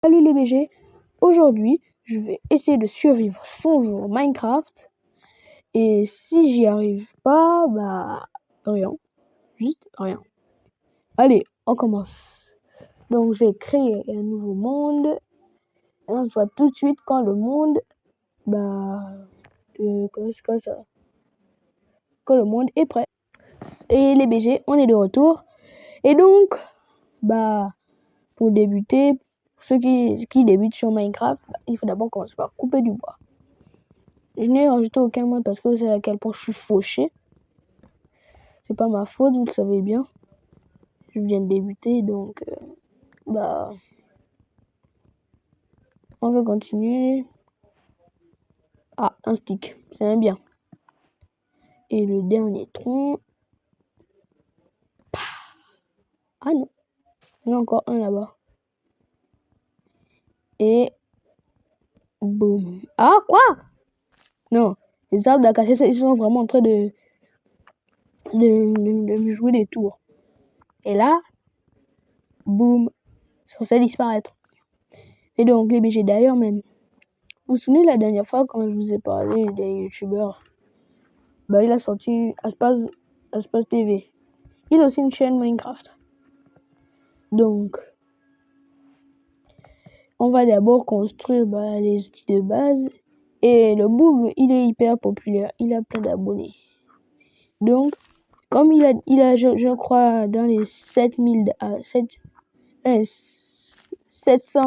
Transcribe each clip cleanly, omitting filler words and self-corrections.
Salut les BG, aujourd'hui je vais essayer de survivre 100 jours Minecraft et si j'y arrive pas, bah rien, juste rien. Allez, on commence. Donc j'ai créé un nouveau monde et on se voit tout de suite quand le monde, quand le monde est prêt. Et les BG, on est de retour et donc, pour débuter, ceux qui débutent sur Minecraft, il faut d'abord commencer par couper du bois. Je n'ai rajouté aucun mode parce que vous savez à quel point je suis fauché. C'est pas ma faute, vous le savez bien. Je viens de débuter, donc on va continuer. Ah, un stick, c'est bien. Et le dernier tronc. Ah non, il y en a encore un là-bas. Et boum. Ah quoi? Non, les arbres d'acacia, ils sont vraiment en train de me jouer des tours. Et là, boum, c'est censé disparaître. Et donc les BG d'ailleurs même. Vous vous souvenez la dernière fois quand je vous ai parlé des youtubeurs? Il a sorti Aspas TV. Il a aussi une chaîne Minecraft. Donc, on va d'abord construire les outils de base. Et le Boog, il est hyper populaire. Il a plein d'abonnés. Donc, comme il a je crois, dans les 700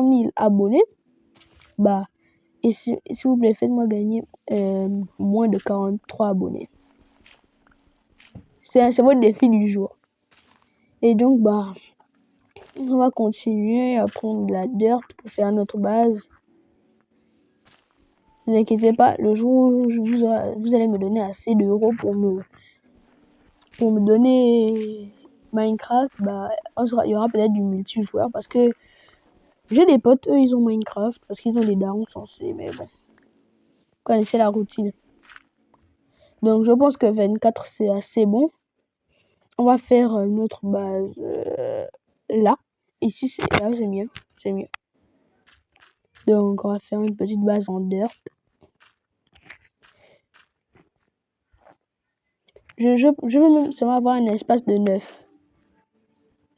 000 abonnés, et s'il vous plaît, faites-moi gagner moins de 43 abonnés. C'est votre défi du jour. Et donc, on va continuer à prendre de la dirt pour faire notre base. Ne vous inquiétez pas, le jour où vous allez me donner assez d'euros pour me donner Minecraft, il y aura peut-être du multijoueur parce que j'ai des potes, eux ils ont Minecraft parce qu'ils ont des darons censés, mais bon, vous connaissez la routine. Donc je pense que 24 c'est assez bon. On va faire notre base là. Ici là c'est mieux, c'est mieux. Donc on va faire une petite base en dirt. Je veux même seulement avoir un espace de 9.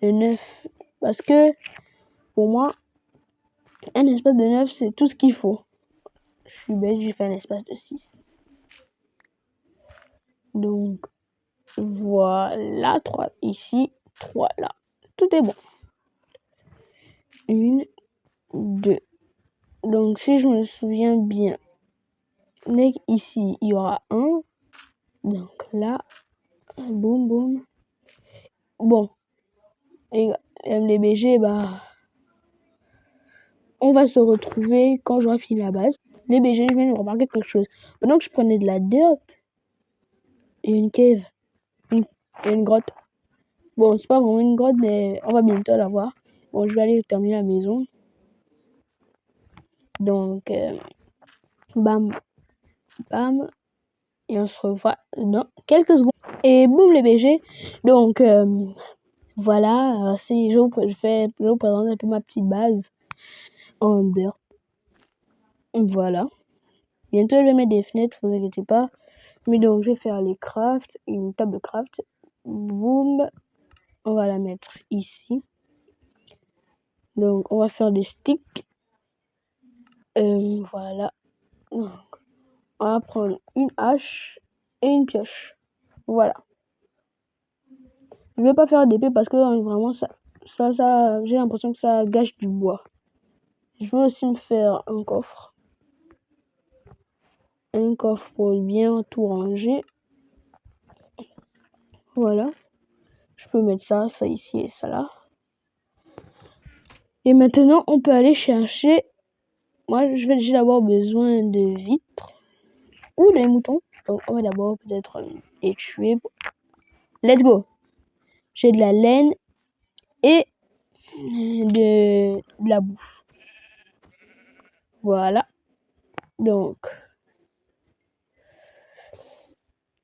De 9. Parce que pour moi, un espace de 9 c'est tout ce qu'il faut. Je suis bête, j'ai fait un espace de 6. Donc voilà, 3 ici, 3 là. Tout est bon. 1, 2. Donc si je me souviens bien, ici il y aura 1. Donc là, boum boum. Bon, les BG, on va se retrouver quand j'aurai fini la base. Les BG, je viens de remarquer quelque chose. Pendant que je prenais de la dirt, il y a une cave, il y a une grotte. Bon, c'est pas vraiment une grotte, mais on va bientôt la voir. Bon, je vais aller terminer la maison. Donc, bam, bam, et on se revoit dans quelques secondes. Et boum les BG. Donc, voilà, si je vous présente un peu ma petite base en dirt. Voilà. Bientôt, je vais mettre des fenêtres, vous inquiétez pas. Mais donc, je vais faire les crafts, une table de craft. Boum. On va la mettre ici. Donc, on va faire des sticks. Voilà. Donc, on va prendre une hache et une pioche. Voilà. Je vais pas faire d'épée parce que vraiment, ça j'ai l'impression que ça gâche du bois. Je vais aussi me faire un coffre. Un coffre pour bien tout ranger. Voilà. Je peux mettre ça ici et ça là. Et maintenant, on peut aller chercher. Moi, j'ai d'abord besoin de vitres ou des moutons. Donc, on va d'abord peut-être les tuer. Let's go. J'ai de la laine et de la bouffe. Voilà. Donc,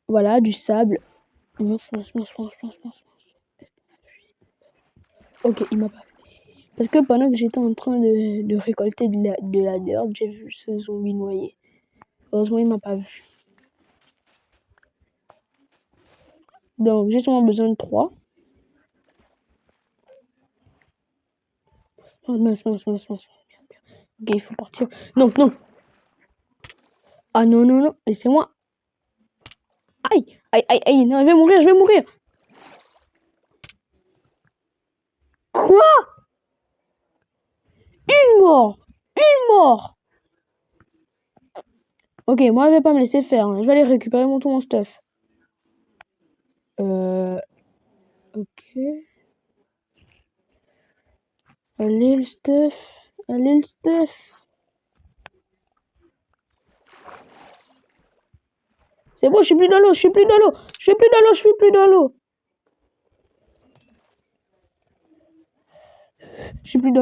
voilà, du sable. Ok, il m'a pas. Parce que pendant que j'étais en train de récolter de la dirt, j'ai vu ce zombie noyé. Heureusement, il m'a pas vu. Donc, j'ai seulement besoin de 3. Mince. Ok, il faut partir. Non. Ah non, laissez-moi. Aïe, non, je vais mourir. Quoi? Une mort. Ok, moi, je vais pas me laisser faire. Hein. Je vais aller récupérer tout mon stuff. Ok. Allez, le stuff. C'est bon, je suis plus dans l'eau. Je suis plus dans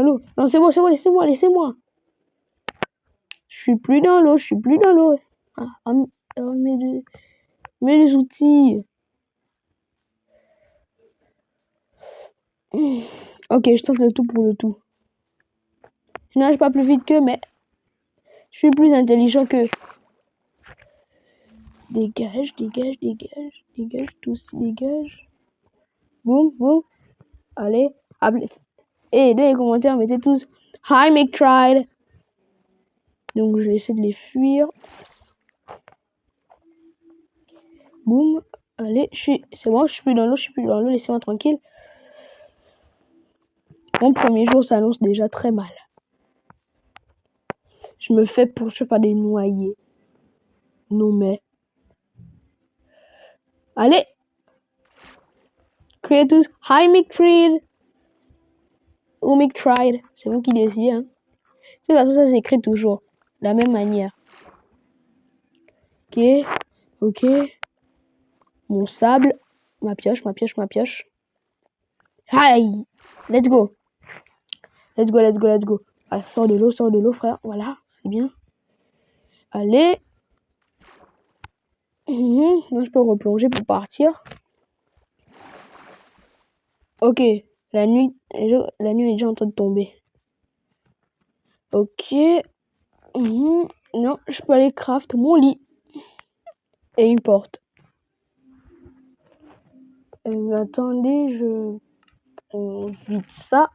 l'eau. Non, c'est bon, laissez-moi. Je suis plus dans l'eau. Mes outils. Ok, je tente le tout pour le tout. Je nage pas plus vite qu'eux, mais je suis plus intelligent qu'eux. Dégage, tous, dégage. Boum. Allez, appelez. Et dans les commentaires, mettez tous Hi, Make Tried. Donc, je vais essayer de les fuir. Boum. Allez, c'est bon, je suis plus dans l'eau, laissez-moi tranquille. Mon premier jour s'annonce déjà très mal. Je me fais poursuivre par des noyés. Non mais. Allez. Criez tous Hi, Make Tried. Ou Make Tried. C'est vous qui décidez. Hein. De toute façon, ça s'écrit toujours. De la même manière. Ok. Mon sable. Ma pioche. Aïe. Let's go. Allez, sors de l'eau, frère. Voilà, c'est bien. Allez. Là, je peux replonger pour partir. Ok. La nuit est déjà en train de tomber. Ok. Non, je peux aller craft mon lit. Et une porte. Attendez, on vide ça.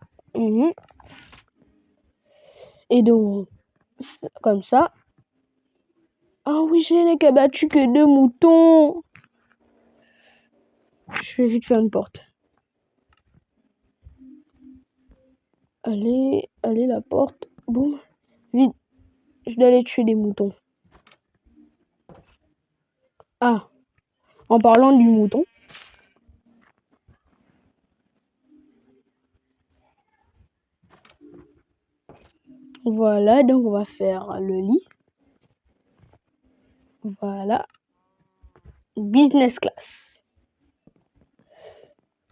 Et donc, comme ça. Ah oui, je n'ai qu'abattu que 2 moutons. Je vais vite faire une porte. Allez, la porte. Boum. Vite. Je dois aller tuer des moutons. Ah. En parlant du mouton. Voilà, donc on va faire le lit. Voilà. Business class.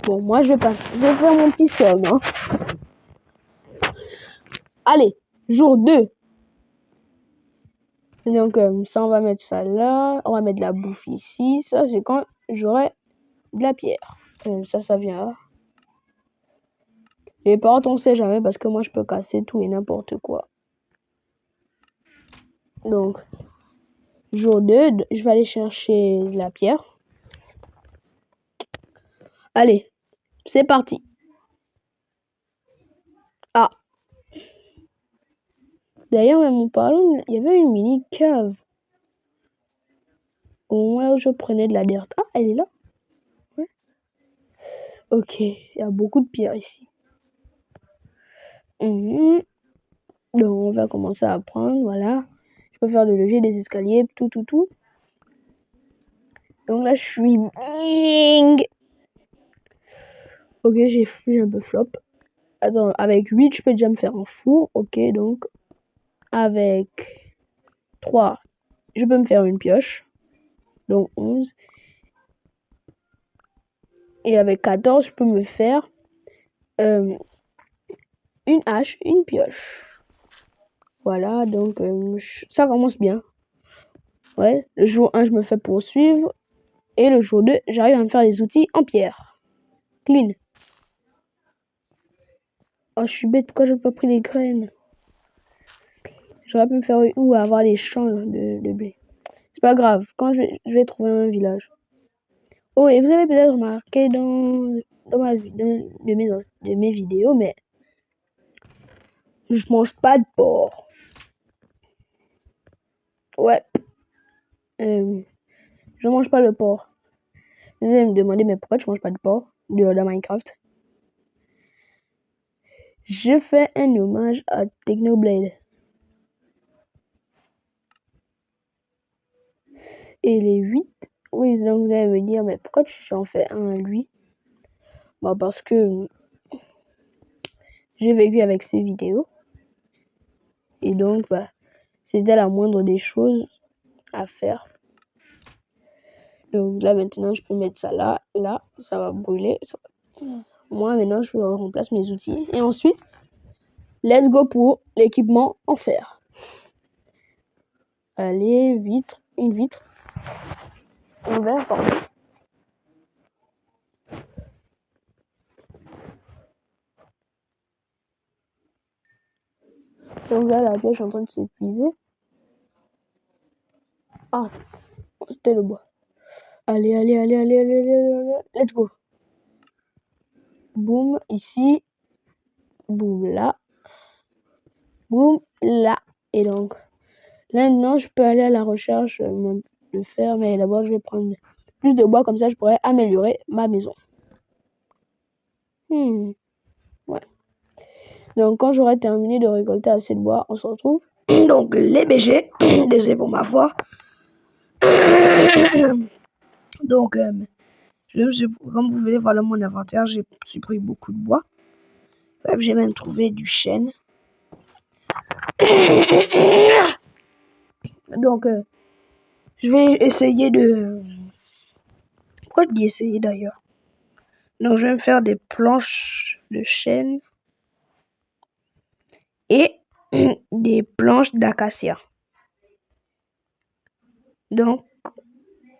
Bon, moi je vais faire mon petit somme. Hein. Allez, jour 2. Donc ça, on va mettre ça là. On va mettre de la bouffe ici. Ça, c'est quand j'aurai de la pierre. Ça vient là. Les portes, on sait jamais parce que moi, je peux casser tout et n'importe quoi. Donc, jour 2, je vais aller chercher de la pierre. Allez, c'est parti. Ah. D'ailleurs, même en parlant, il y avait une mini cave. Au moment où je prenais de la dirt. Ah, elle est là. Ouais. Ok, il y a beaucoup de pierres ici. Donc, on va commencer à prendre, voilà. Je peux faire le levier, des escaliers, tout. Donc là, je suis bing. Ok, j'ai un peu flop. Attends, avec 8, je peux déjà me faire un four. Ok, donc avec 3, je peux me faire une pioche. Donc 11. Et avec 14, je peux me faire une hache, une pioche. Voilà, donc ça commence bien. Ouais, le jour 1, je me fais poursuivre. Et le jour 2, j'arrive à me faire des outils en pierre. Clean. Oh, je suis bête, pourquoi j'ai pas pris les graines? J'aurais pu me faire ou avoir des champs de blé. C'est pas grave, quand je vais trouver un village. Oh, et vous avez peut-être remarqué dans de mes vidéos, mais je mange pas de porc. Ouais, je mange pas le porc. Vous allez me demander, mais pourquoi tu manges pas de porc dans Minecraft? Je fais un hommage à Technoblade. Et les 8, oui, donc vous allez me dire, mais pourquoi tu en fais un à lui? Bah, parce que j'ai vécu avec ces vidéos. Et donc, bah, c'était la moindre des choses à faire. Donc là, maintenant, je peux mettre ça là, ça va brûler. Moi, maintenant, je remplace mes outils. Et ensuite, let's go pour l'équipement en fer. Allez, vitre, une vitre. En verre, pardon. Donc là, la pioche est en train de s'épuiser. Ah, c'était le bois. Allez, allez, allez, allez, allez, allez, allez, let's go. Boum, ici. Boum, là. Boum, là. Et donc, là, maintenant, je peux aller à la recherche de fer, mais d'abord, je vais prendre plus de bois, comme ça, je pourrais améliorer ma maison. Ouais. Donc, quand j'aurai terminé de récolter assez de bois, on se retrouve. Donc, les BG, désolé pour ma voix. Donc, comme vous voulez voir dans mon inventaire, j'ai supprimé beaucoup de bois. J'ai même trouvé du chêne. Donc, je vais essayer de... Pourquoi je dis essayer d'ailleurs? Donc, je vais me faire des planches de chêne et des planches d'acacia. Donc,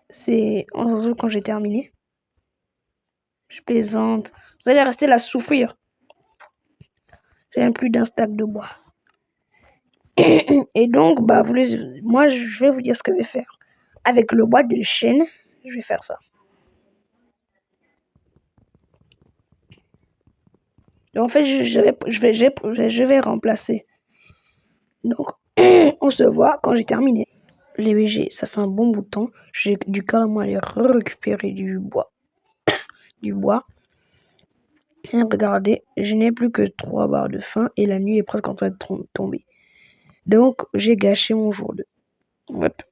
c'est en se retrouve quand j'ai terminé. Je plaisante. Vous allez rester là à souffrir. J'ai même plus d'un stack de bois. Et donc, bah, moi, je vais vous dire ce que je vais faire. Avec le bois de chêne, je vais faire ça. Donc, en fait, je vais remplacer. Donc, on se voit quand j'ai terminé. Les VG, ça fait un bon bout de temps. J'ai dû carrément aller récupérer du bois. Et regardez, je n'ai plus que 3 barres de faim et la nuit est presque en train de tomber. Donc, j'ai gâché mon jour 2. Hop.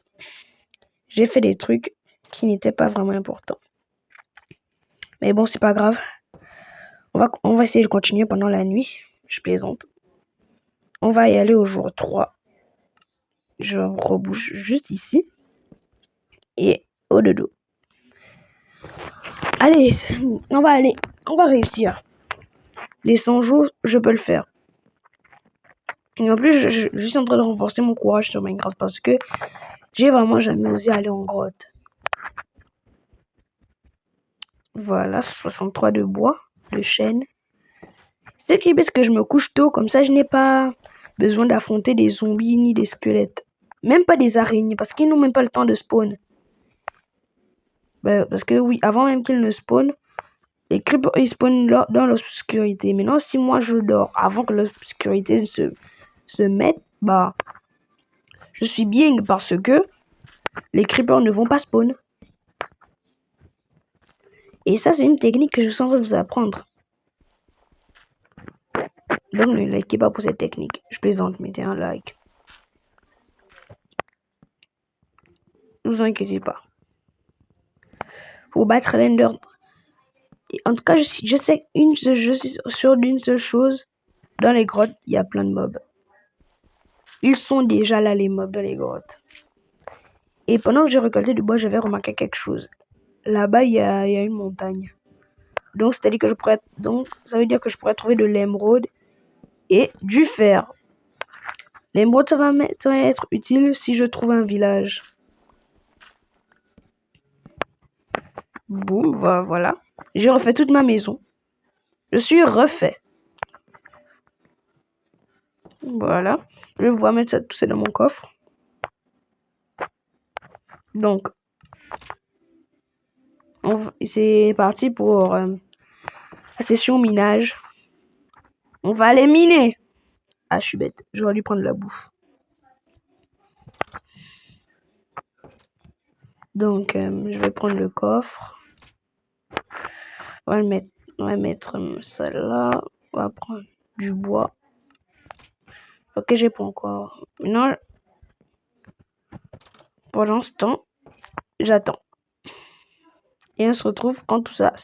J'ai fait des trucs qui n'étaient pas vraiment importants. Mais bon, c'est pas grave. On va essayer de continuer pendant la nuit. Je plaisante. On va y aller au jour 3. Je rebouche juste ici. Et au dodo. Allez, on va réussir. Les 100 jours, je peux le faire. Et en plus, je suis en train de renforcer mon courage sur Minecraft parce que j'ai vraiment jamais osé aller en grotte. Voilà, 63 de bois, de chêne. C'est qui parce que je me couche tôt, comme ça je n'ai pas besoin d'affronter des zombies ni des squelettes. Même pas des araignées, parce qu'ils n'ont même pas le temps de spawn. Parce que oui, avant même qu'ils ne spawnent, les creepers ils spawnent dans l'obscurité. Maintenant, si moi je dors avant que l'obscurité se mette, bah, je suis bien parce que les creepers ne vont pas spawn. Et ça, c'est une technique que je suis en train de vous apprendre. Donc, ne likez pas pour cette technique. Je plaisante, mettez un like. Ne vous inquiétez pas. Faut battre l'Ender. En tout cas, je sais je suis sûr d'une seule chose. Dans les grottes, il y a plein de mobs. Ils sont déjà là, les mobs, dans les grottes. Et pendant que j'ai récolté du bois, j'avais remarqué quelque chose. Là-bas, il y a une montagne. Donc, c'est-à-dire que ça veut dire que je pourrais trouver de l'émeraude et du fer. L'émeraude, ça va être utile si je trouve un village. Boum, voilà. J'ai refait toute ma maison. Je suis refait. Voilà. Je vais pouvoir mettre ça, tout ça dans mon coffre. Donc, c'est parti pour la session minage. On va aller miner. Ah, je suis bête. J'aurais dû prendre la bouffe. Donc, je vais prendre le coffre. On va mettre ça là. On va prendre du bois. Ok, j'ai pas encore. Maintenant, pendant ce temps, j'attends. Et on se retrouve quand tout ça.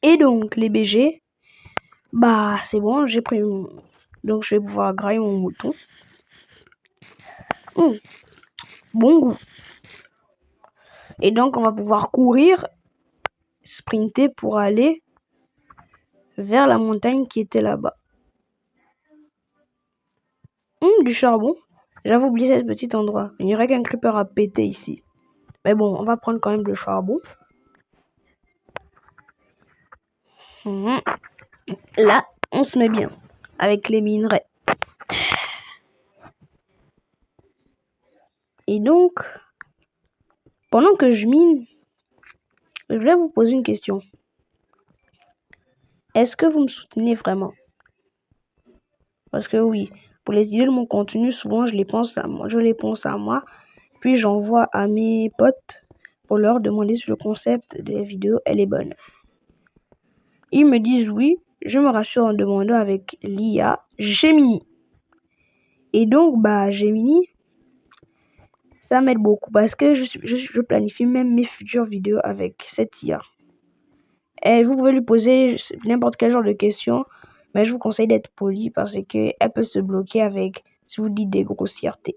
Et donc, les BG, bah, c'est bon, j'ai pris mon... Donc, je vais pouvoir grailler mon mouton. Bon goût. Et donc, on va pouvoir courir, sprinter pour aller vers la montagne qui était là-bas. Du charbon. J'avais oublié ce petit endroit. Il n'y aurait qu'un creeper à péter ici. Mais bon, on va prendre quand même le charbon. Là, on se met bien avec les minerais. Et donc, pendant que je mine, je voulais vous poser une question. Est-ce que vous me soutenez vraiment? Parce que oui, pour les idées de mon contenu, souvent je les pense à moi, puis j'envoie à mes potes pour leur demander si le concept de la vidéo elle est bonne. Ils me disent oui, je me rassure en demandant avec l'IA Gemini. Et donc bah Gemini, ça m'aide beaucoup parce que je planifie même mes futures vidéos avec cette IA. Et vous pouvez lui poser n'importe quel genre de questions, mais je vous conseille d'être poli parce que elle peut se bloquer avec si vous dites des grossièretés.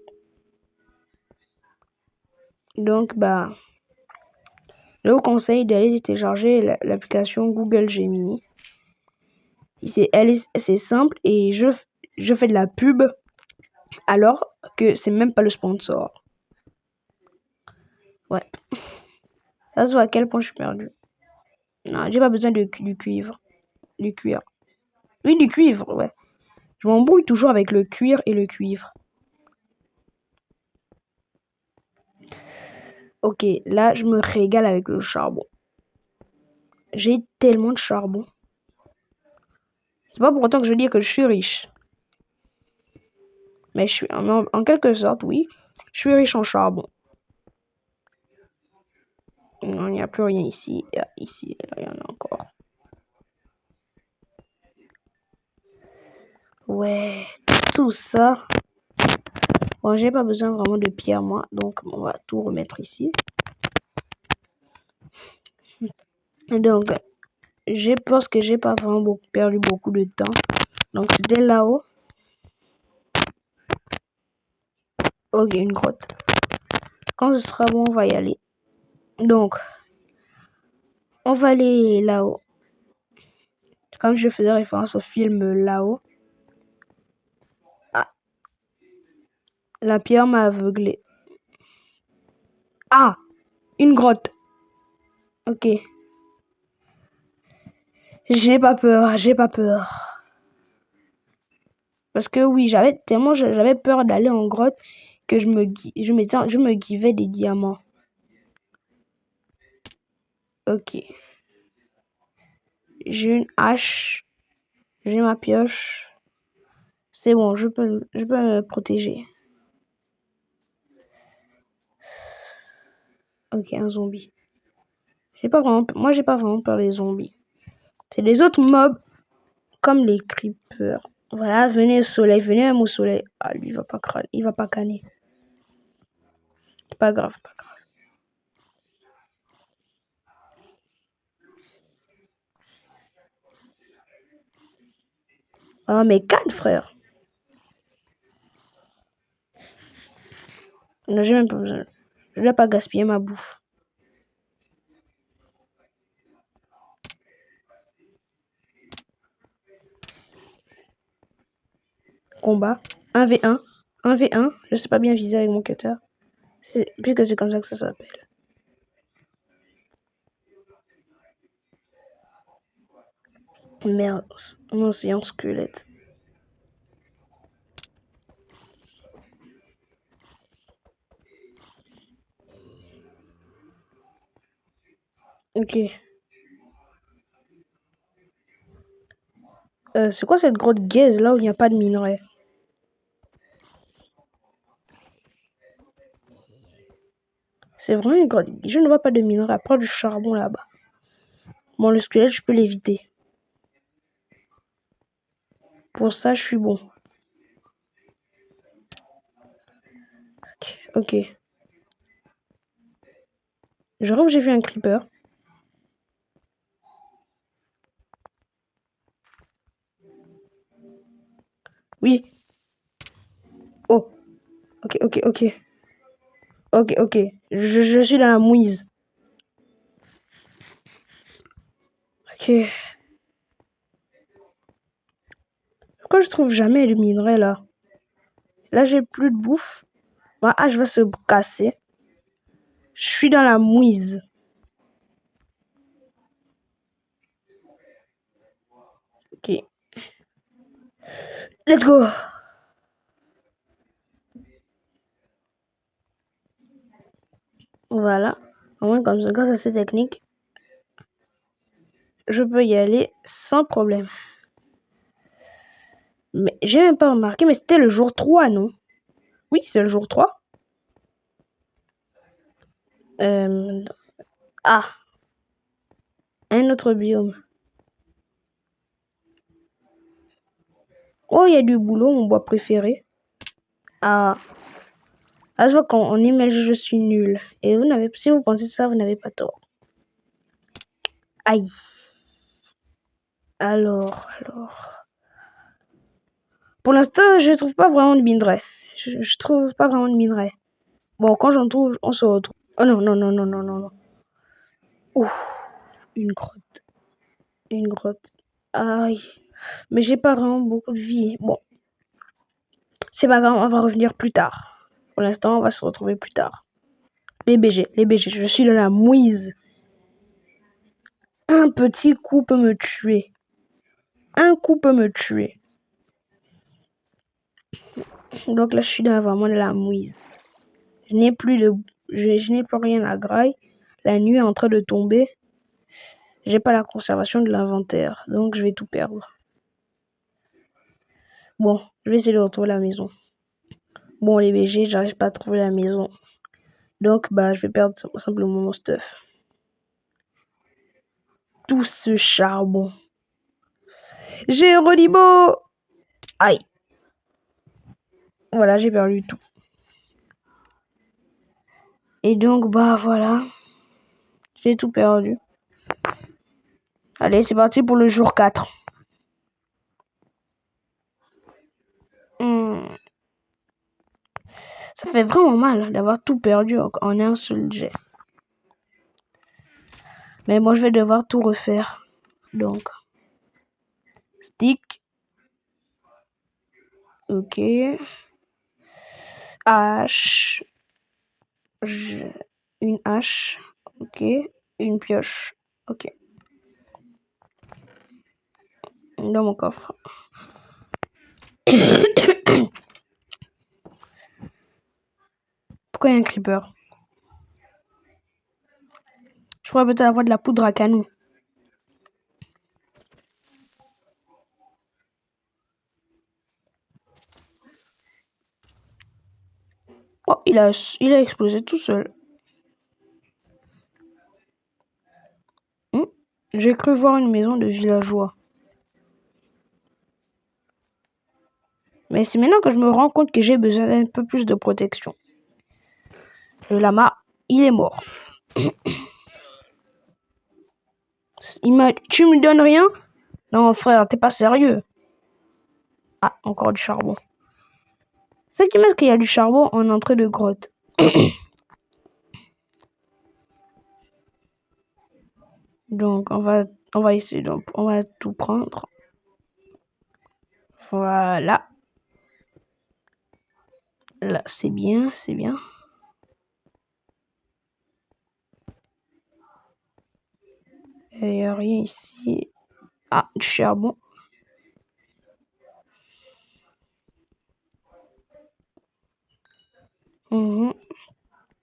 Donc bah je vous conseille d'aller télécharger l'application Google Gemini. C'est simple et je fais de la pub alors que c'est même pas le sponsor. Ouais. Ça se voit à quel point je suis perdu. Non, j'ai pas besoin du cuivre. Du cuir. Oui, du cuivre, ouais. Je m'embrouille toujours avec le cuir et le cuivre. Ok, là, je me régale avec le charbon. J'ai tellement de charbon. C'est pas pour autant que je dis que je suis riche. Mais je suis, en quelque sorte, oui. Je suis riche en charbon. Non, il n'y a plus rien ici. Ici, là, il y en a encore. Ouais, tout ça. Bon, j'ai pas besoin vraiment de pierre, moi. Donc, on va tout remettre ici. Donc, je pense que j'ai pas vraiment perdu beaucoup de temps. Donc, c'était là-haut. Ok, une grotte. Quand ce sera bon, on va y aller. Donc, on va aller là-haut. Comme je faisais référence au film là-haut. Ah, la pierre m'a aveuglé. Ah, une grotte. Ok. J'ai pas peur, j'ai pas peur. Parce que oui, j'avais peur d'aller en grotte que je me givais des diamants. Ok. J'ai une hache. J'ai ma pioche. C'est bon, je peux me protéger. Ok, un zombie. Moi, j'ai pas vraiment peur des zombies. C'est les autres mobs, comme les creepers. Voilà, venez au soleil, venez même au soleil. Ah, lui, il va pas canner. C'est pas grave, pas grave. Ah, mais canne, frère. Non, j'ai même pas besoin. Je vais pas gaspiller ma bouffe. Combat. 1v1. 1v1. Je sais pas bien viser avec mon cutter. Puisque c'est comme ça que ça s'appelle. Merde. Non, c'est un squelette. Ok. C'est quoi cette grotte gaze là où il n'y a pas de minerai? C'est vraiment une grotte. Je ne vois pas de minerai à part du charbon là-bas. Bon, le squelette, je peux l'éviter. Pour ça, je suis bon. Ok. Je crois que j'ai vu un creeper. Oui. Oh. Ok, ok, ok. Ok, ok. Je suis dans la mouise. Ok. Pourquoi je trouve jamais le minerai là? Là, j'ai plus de bouffe. Ma hache va se casser. Je suis dans la mouise. Ok. Let's go. Voilà. Au moins, comme ça, grâce à ces techniques, je peux y aller sans problème. Mais j'ai même pas remarqué, mais c'était le jour 3, non? Oui, c'est le jour 3. Ah, un autre biome. Oh, il y a du boulot, mon bois préféré. Ah, je vois qu'en email, je suis nul. Et vous n'avez, si vous pensez ça, vous n'avez pas tort. Aïe. Alors. Pour l'instant, je trouve pas vraiment de minerai. Je trouve pas vraiment de minerai. Bon, quand j'en trouve, on se retrouve. Oh non, non, non, non, non, non, non. Ouf, une grotte. Une grotte. Aïe. Mais j'ai pas vraiment beaucoup de vie. Bon, c'est pas grave, on va revenir plus tard. Pour l'instant, on va se retrouver plus tard. Les BG, je suis dans la mouise. Un petit coup peut me tuer. Un coup peut me tuer. Donc là, je suis vraiment dans la mouise. Je n'ai plus rien à graille. La nuit est en train de tomber. J'ai pas la conservation de l'inventaire, donc je vais tout perdre. Bon, je vais essayer de retrouver la maison. Bon, les BG, j'arrive pas à trouver la maison. Donc, bah, je vais perdre simplement mon stuff. Tout ce charbon. Géronimo! Aïe. Voilà, j'ai perdu tout. Et donc, bah, voilà. J'ai tout perdu. Allez, c'est parti pour le jour 4. Ça fait vraiment mal d'avoir tout perdu en un seul jet. Mais moi, je vais devoir tout refaire. Donc, stick. Ok. Hache. Une hache. Ok. Une pioche. Ok. Dans mon coffre. Pourquoi il y a un creeper? Je pourrais peut-être avoir de la poudre à canon. Oh, il a explosé tout seul. J'ai cru voir une maison de villageois. Mais c'est maintenant que je me rends compte que j'ai besoin d'un peu plus de protection. Le lama, il est mort. Tu me donnes rien? Non, frère, t'es pas sérieux. Ah, encore du charbon. C'est qui met qu'il y a du charbon en entrée de grotte. Donc, on va essayer. Donc, on va tout prendre. Voilà. Là, c'est bien, c'est bien. Il n'y a rien ici. Ah, du charbon.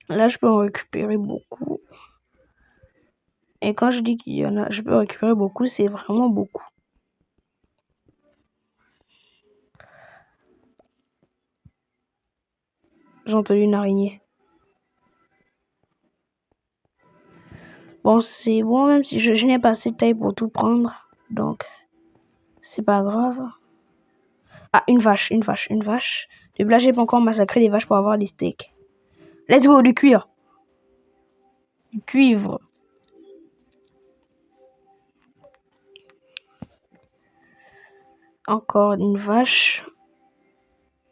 Là, je peux en récupérer beaucoup. Et quand je dis qu'il y en a, je peux récupérer beaucoup, c'est vraiment beaucoup. J'ai entendu une araignée. Bon, c'est bon, même si je n'ai pas assez de taille pour tout prendre. Donc, c'est pas grave. Ah, une vache, une vache, une vache. Depuis là, j'ai pas encore massacré les vaches pour avoir des steaks. Let's go, du cuir. Du cuivre. Encore une vache.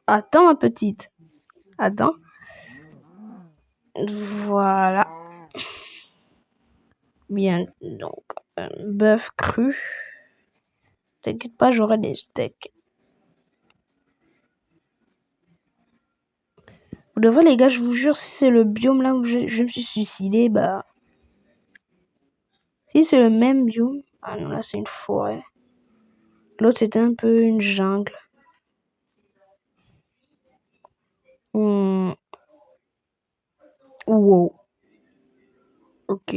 Attends, ma petite. Attends. Voilà. Bien, donc, un bœuf cru. T'inquiète pas, j'aurai des steaks. Vous de vrai, les gars, je vous jure, si c'est le biome là où je me suis suicidé, bah... Si c'est le même biome... Ah non, là, c'est une forêt. L'autre, c'était un peu une jungle. Wow. Ok.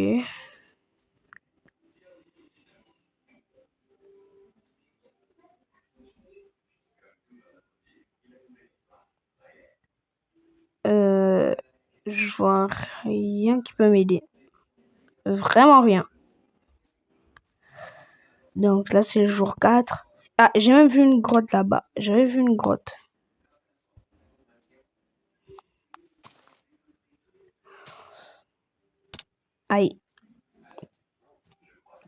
Je vois rien qui peut m'aider. Vraiment rien. Donc là, c'est le jour 4. Ah, j'ai même vu une grotte là-bas. J'avais vu une grotte. Aïe.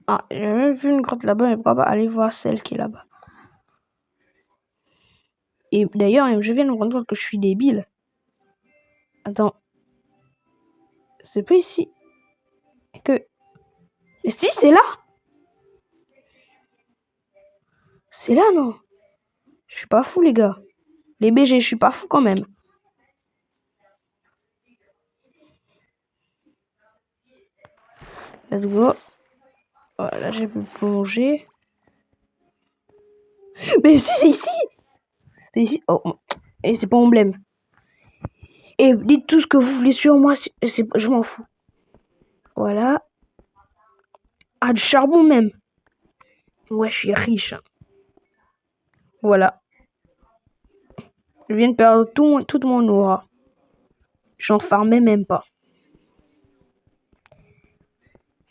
Ah, j'ai même vu une grotte là-bas, mais pourquoi pas aller voir celle qui est là-bas. Et d'ailleurs, je viens de me rendre compte que je suis débile. Attends. C'est pas ici. Que... Mais si, c'est là. C'est là, non. Je suis pas fou, les gars. Les BG, je suis pas fou quand même. Let's go. Voilà, j'ai pu plonger. Mais si, c'est ici. C'est ici. Oh, et c'est pas emblème. Et dites tout ce que vous voulez sur moi. Je m'en fous. Voilà. Ah, du charbon même. Ouais, je suis riche. Voilà. Je viens de perdre toute mon aura. J'en farmais même pas.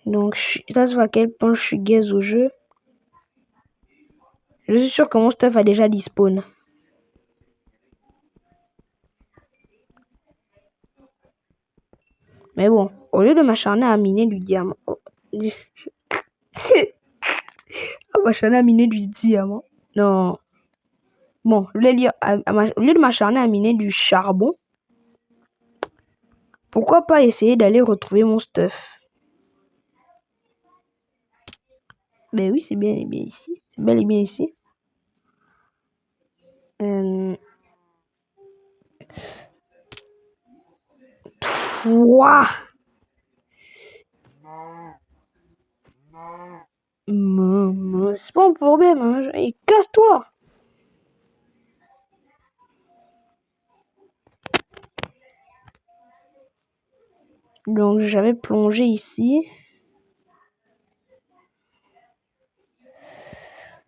Donc, ça se voit à quel point je suis gaze au jeu. Je suis sûr que mon stuff a déjà despawn. Mais bon, au lieu de m'acharner à miner du diamant... m'acharner à miner du diamant. Non. Bon, au lieu de m'acharner à miner du charbon, pourquoi pas essayer d'aller retrouver mon stuff? Ben oui, c'est bien et bien ici. C'est bel et bien ici. Ouah! C'est pas un problème, hein. Et casse-toi! Donc j'avais plongé ici.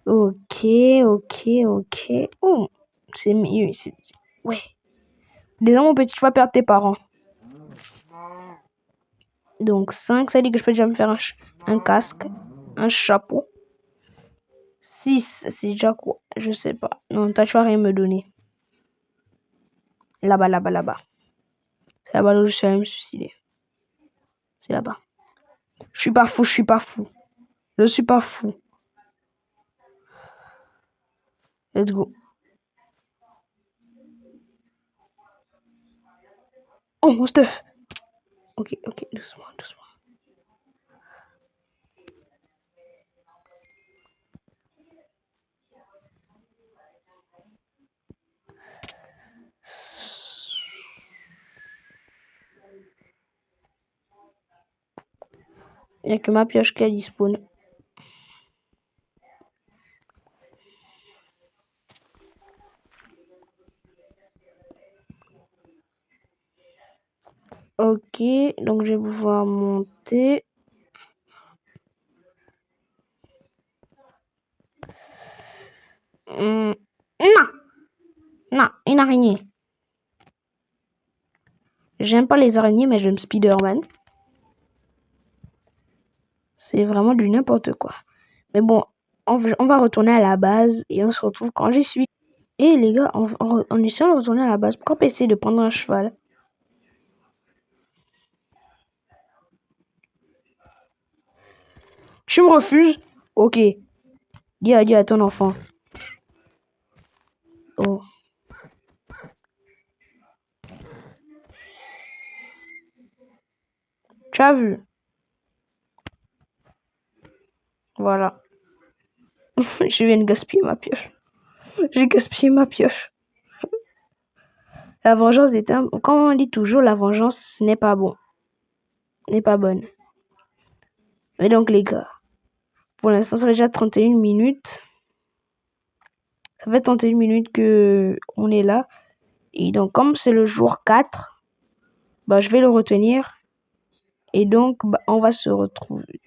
Ok, ok, ok. Oh, c'est mieux. Ouais. Désolé mon petit, tu vas perdre tes parents. Donc 5, ça dit que je peux déjà me faire un casque, un chapeau. 6, c'est déjà quoi? Je sais pas. Non, toi tu vas rien me donner. Là-bas, là-bas, là-bas. C'est là-bas où je suis allé me suicider. C'est là-bas. Je suis pas fou, je suis pas fou. Je suis pas fou. Let's go. Oh, mon stuff. Ok, ok, doucement, doucement. Il n'y a que ma pioche qui a spawn. Ok, donc je vais pouvoir monter. une araignée. J'aime pas les araignées, mais j'aime Spider-Man. C'est vraiment du n'importe quoi. Mais bon, on va retourner à la base et on se retrouve quand j'y suis. Et les gars, on essaie de retourner à la base. Pourquoi pas essayer de prendre un cheval? Tu me refuses? Ok. Dis adieu à ton enfant. Oh. Tu as vu? Voilà. Je viens de gaspiller ma pioche. J'ai gaspillé ma pioche. La vengeance est un... Comme on dit toujours, la vengeance n'est pas bon. N'est pas bonne. Mais donc les gars, pour l'instant c'est déjà 31 minutes. Ça fait 31 minutes que on est là. Et donc comme c'est le jour 4, bah, je vais le retenir. Et donc bah, on va se retrouver.